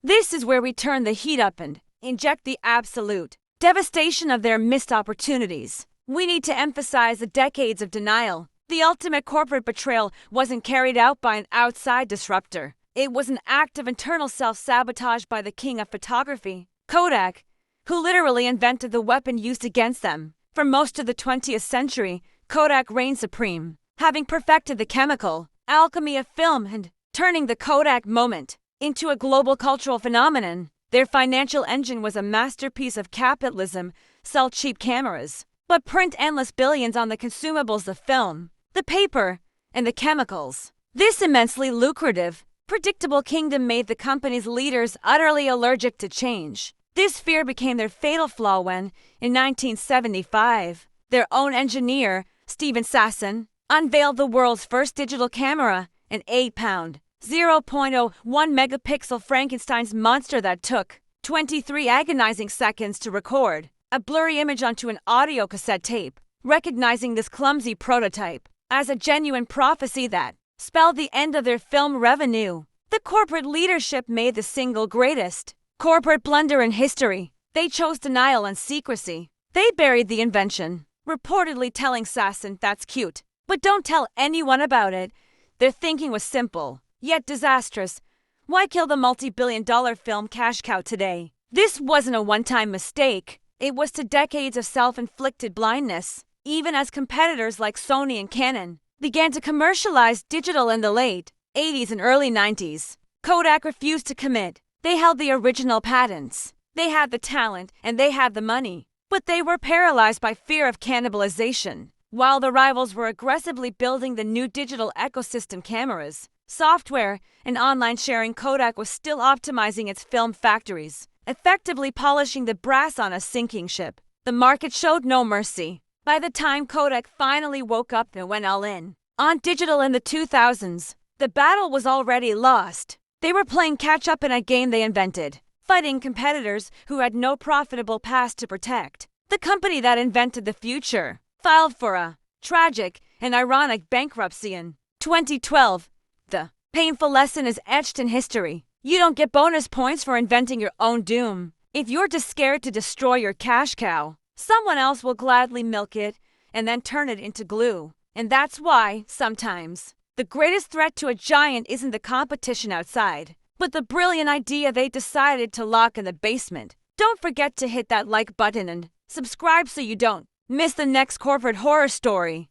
This is where we turn the heat up and inject the absolute devastation of their missed opportunities. We need to emphasize the decades of denial. The ultimate corporate betrayal wasn't carried out by an outside disruptor. It was an act of internal self-sabotage by the king of photography, Kodak, who literally invented the weapon used against them. For most of the 20th century, Kodak reigned supreme, having perfected the chemical alchemy of film and turning the Kodak moment into a global cultural phenomenon. Their financial engine was a masterpiece of capitalism: sell cheap cameras, but print endless billions on the consumables, the film, the paper, and the chemicals. This immensely lucrative, predictable kingdom made the company's leaders utterly allergic to change. This fear became their fatal flaw when, in 1975, their own engineer, Steven Sasson, unveiled the world's first digital camera, an 8-pound, 0.01 megapixel Frankenstein's monster that took 23 agonizing seconds to record a blurry image onto an audio cassette tape. Recognizing this clumsy prototype as a genuine prophecy that spelled the end of their film revenue, the corporate leadership made the single greatest corporate blunder in history. They chose denial and secrecy. They buried the invention, reportedly telling Sasson, "That's cute, but don't tell anyone about it." Their thinking was simple, yet disastrous. Why kill the multi-billion-dollar film cash cow today? This wasn't a one-time mistake. It was to decades of self-inflicted blindness. Even as competitors like Sony and Canon began to commercialize digital in the late 80s and early 90s, Kodak refused to commit. They held the original patents. They had the talent and they had the money, but they were paralyzed by fear of cannibalization. While the rivals were aggressively building the new digital ecosystem, cameras, software, and online sharing, Kodak was still optimizing its film factories, effectively polishing the brass on a sinking ship. The market showed no mercy. By the time Kodak finally woke up and went all in on digital in the 2000s, the battle was already lost. They were playing catch-up in a game they invented, fighting competitors who had no profitable past to protect. The company that invented the future filed for a tragic and ironic bankruptcy in 2012. The painful lesson is etched in history. You don't get bonus points for inventing your own doom. If you're just scared to destroy your cash cow, someone else will gladly milk it and then turn it into glue. And that's why, sometimes, the greatest threat to a giant isn't the competition outside, but the brilliant idea they decided to lock in the basement. Don't forget to hit that like button and subscribe so you don't miss the next corporate horror story.